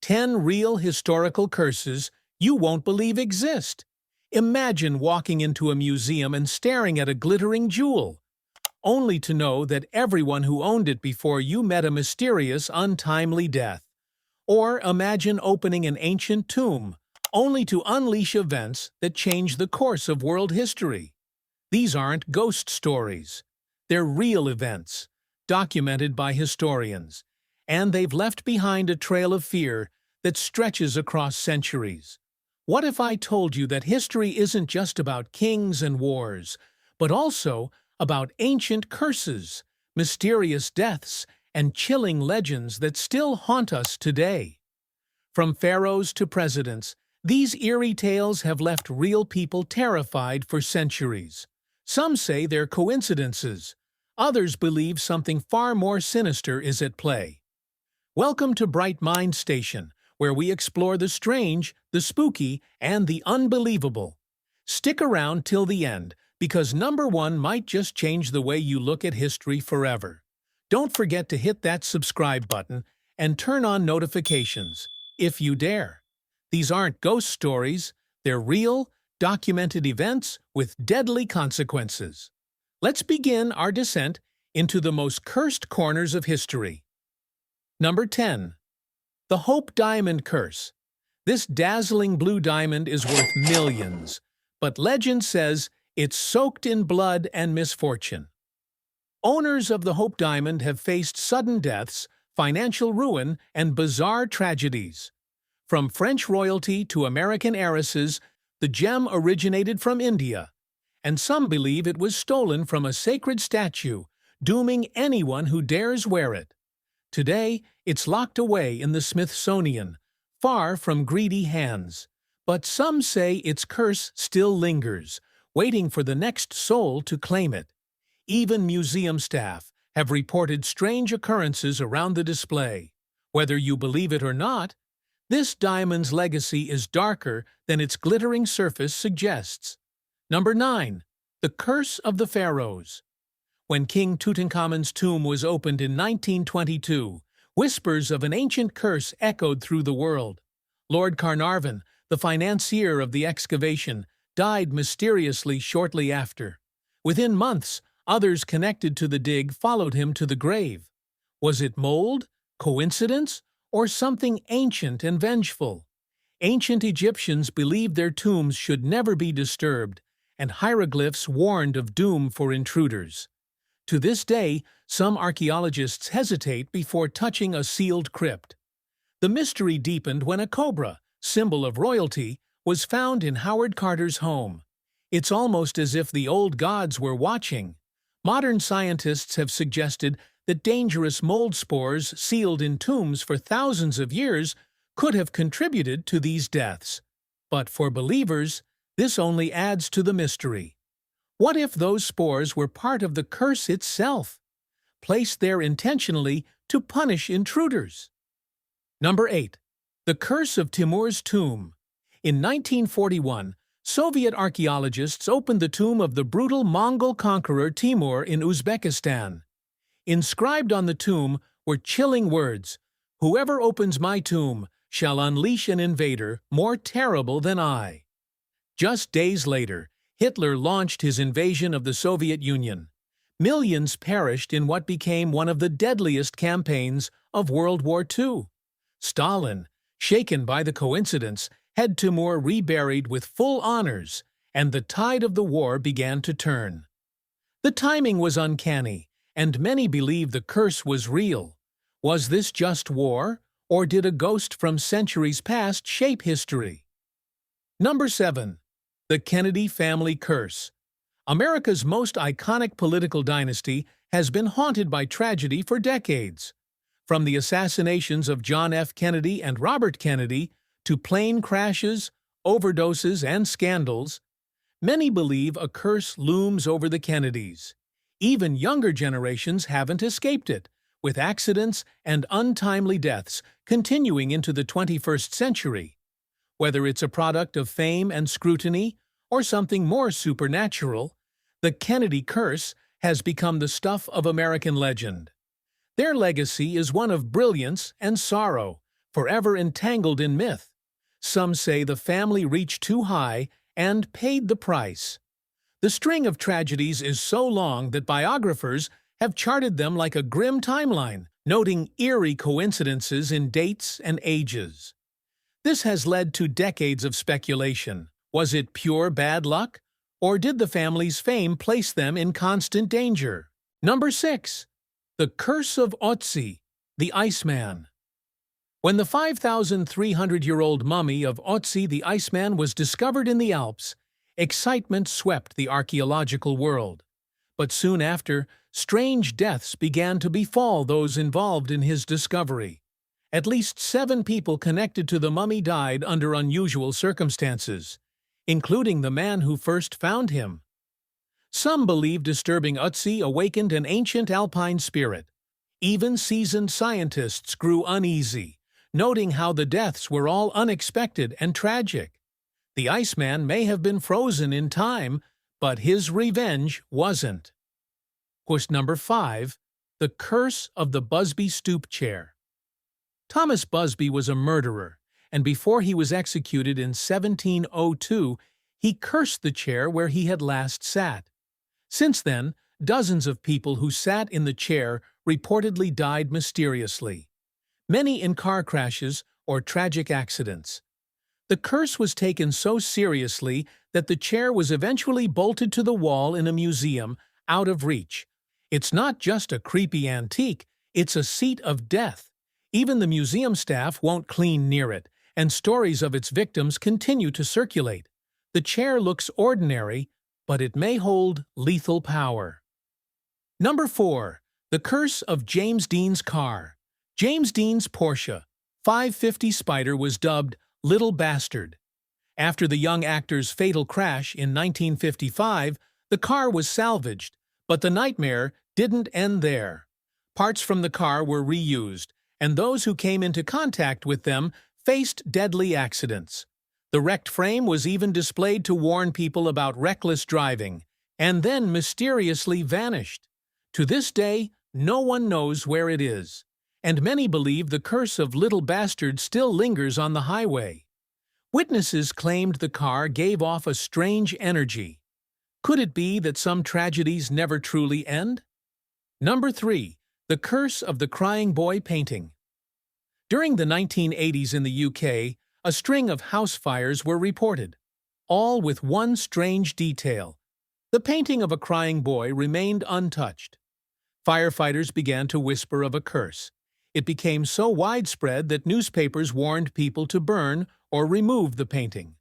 10 real historical curses you won't believe exist. Imagine walking into a museum and staring at a glittering jewel, only to know that everyone who owned it before you met a mysterious, untimely death. Or imagine opening an ancient tomb, only to unleash events that change the course of world history. These aren't ghost stories. They're real events, documented by historians, and they've left behind a trail of fear that stretches across centuries. What if I told you that history isn't just about kings and wars, but also about ancient curses, mysterious deaths, and chilling legends that still haunt us today? From pharaohs to presidents, these eerie tales have left real people terrified for centuries. Some say they're coincidences. Others believe something far more sinister is at play. Welcome to Bright Mind Station, where we explore the strange, the spooky, and the unbelievable. Stick around till the end, because number 1 might just change the way you look at history forever. Don't forget to hit that subscribe button and turn on notifications, if you dare. These aren't ghost stories, they're real, documented events with deadly consequences. Let's begin our descent into the most cursed corners of history. Number 10. The Hope Diamond Curse. This dazzling blue diamond is worth millions, but legend says it's soaked in blood and misfortune. Owners of the Hope Diamond have faced sudden deaths, financial ruin, and bizarre tragedies. From French royalty to American heiresses, the gem originated from India, and some believe it was stolen from a sacred statue, dooming anyone who dares wear it. Today, it's locked away in the Smithsonian, far from greedy hands. But some say its curse still lingers, waiting for the next soul to claim it. Even museum staff have reported strange occurrences around the display. Whether you believe it or not, this diamond's legacy is darker than its glittering surface suggests. Number 9. The Curse of the Pharaohs. When King Tutankhamun's tomb was opened in 1922, whispers of an ancient curse echoed through the world. Lord Carnarvon, the financier of the excavation, died mysteriously shortly after. Within months, others connected to the dig followed him to the grave. Was it mold, coincidence, or something ancient and vengeful? Ancient Egyptians believed their tombs should never be disturbed, and hieroglyphs warned of doom for intruders. To this day, some archaeologists hesitate before touching a sealed crypt. The mystery deepened when a cobra, symbol of royalty, was found in Howard Carter's home. It's almost as if the old gods were watching. Modern scientists have suggested that dangerous mold spores sealed in tombs for thousands of years could have contributed to these deaths. But for believers, this only adds to the mystery. What if those spores were part of the curse itself, placed there intentionally to punish intruders? Number 8. The Curse of Timur's Tomb. In 1941, Soviet archaeologists opened the tomb of the brutal Mongol conqueror Timur in Uzbekistan. Inscribed on the tomb were chilling words, "Whoever opens my tomb shall unleash an invader more terrible than I." Just days later, Hitler launched his invasion of the Soviet Union. Millions perished in what became one of the deadliest campaigns of World War II. Stalin, shaken by the coincidence, had Timur reburied with full honors, and the tide of the war began to turn. The timing was uncanny, and many believe the curse was real. Was this just war, or did a ghost from centuries past shape history? Number 7. The Kennedy Family Curse. America's most iconic political dynasty has been haunted by tragedy for decades. From the assassinations of John F. Kennedy and Robert Kennedy to plane crashes, overdoses, and scandals, many believe a curse looms over the Kennedys. Even younger generations haven't escaped it, with accidents and untimely deaths continuing into the 21st century. Whether it's a product of fame and scrutiny or something more supernatural, the Kennedy curse has become the stuff of American legend. Their legacy is one of brilliance and sorrow, forever entangled in myth. Some say the family reached too high and paid the price. The string of tragedies is so long that biographers have charted them like a grim timeline, noting eerie coincidences in dates and ages. This has led to decades of speculation. Was it pure bad luck? Or did the family's fame place them in constant danger? Number 6. The Curse of Ötzi, the Iceman. When the 5,300-year-old mummy of Ötzi the Iceman was discovered in the Alps, excitement swept the archaeological world. But soon after, strange deaths began to befall those involved in his discovery. At least 7 people connected to the mummy died under unusual circumstances, including the man who first found him. Some believe disturbing Ötzi awakened an ancient alpine spirit. Even seasoned scientists grew uneasy, noting how the deaths were all unexpected and tragic. The Iceman may have been frozen in time, but his revenge wasn't. Number 5. The Curse of the Busby Stoop Chair. Thomas Busby was a murderer, and before he was executed in 1702, he cursed the chair where he had last sat. Since then, dozens of people who sat in the chair reportedly died mysteriously, many in car crashes or tragic accidents. The curse was taken so seriously that the chair was eventually bolted to the wall in a museum, out of reach. It's not just a creepy antique, it's a seat of death. Even the museum staff won't clean near it, and stories of its victims continue to circulate. The chair looks ordinary, but it may hold lethal power. Number 4. The Curse of James Dean's Car. James Dean's Porsche 550 Spider was dubbed Little Bastard. After the young actor's fatal crash in 1955, the car was salvaged, but the nightmare didn't end there. Parts from the car were reused, and those who came into contact with them faced deadly accidents. The wrecked frame was even displayed to warn people about reckless driving, and then mysteriously vanished. To this day, no one knows where it is, and many believe the curse of Little Bastard still lingers on the highway. Witnesses claimed the car gave off a strange energy. Could it be that some tragedies never truly end? Number 3. The Curse of the Crying Boy Painting. During the 1980s in the UK, a string of house fires were reported, all with one strange detail. The painting of a crying boy remained untouched. Firefighters began to whisper of a curse. It became so widespread that newspapers warned people to burn or remove the painting.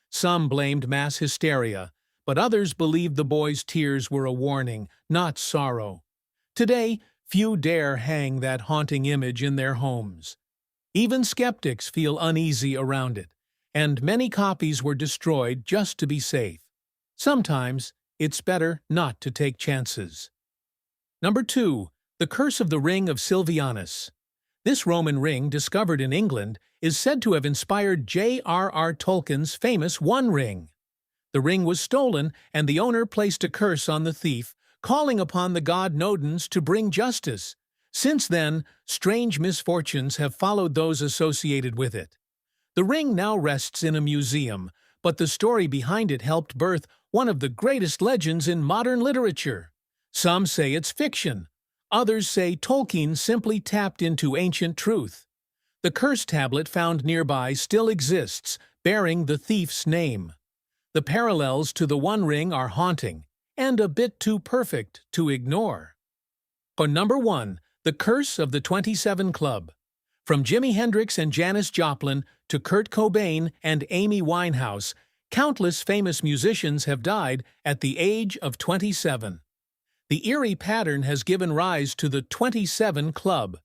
Some blamed mass hysteria, but others believed the boy's tears were a warning, not sorrow. Today, few dare hang that haunting image in their homes. Even skeptics feel uneasy around it, and many copies were destroyed just to be safe. Sometimes, it's better not to take chances. Number 2. The Curse of the Ring of Silvianus. This Roman ring, discovered in England, is said to have inspired J.R.R. Tolkien's famous One Ring. The ring was stolen, and the owner placed a curse on the thief, calling upon the god Nodens to bring justice. Since then, strange misfortunes have followed those associated with it. The ring now rests in a museum, but the story behind it helped birth one of the greatest legends in modern literature. Some say it's fiction. Others say Tolkien simply tapped into ancient truth. The curse tablet found nearby still exists, bearing the thief's name. The parallels to the One Ring are haunting, and a bit too perfect to ignore. Number 1. The Curse of the 27 Club. From Jimi Hendrix and Janis Joplin to Kurt Cobain and Amy Winehouse, countless famous musicians have died at the age of 27. The eerie pattern has given rise to the 27 Club,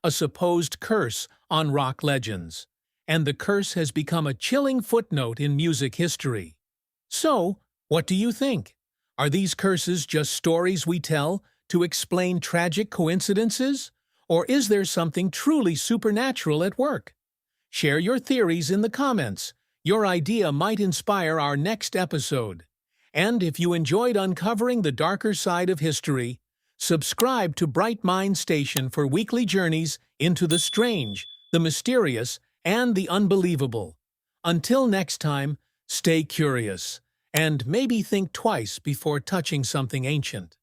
a supposed curse on rock legends, and the curse has become a chilling footnote in music history. So, what do you think? Are these curses just stories we tell to explain tragic coincidences? Or is there something truly supernatural at work? Share your theories in the comments. Your idea might inspire our next episode. And if you enjoyed uncovering the darker side of history, subscribe to Bright Mind Station for weekly journeys into the strange, the mysterious, and the unbelievable. Until next time, stay curious, and maybe think twice before touching something ancient.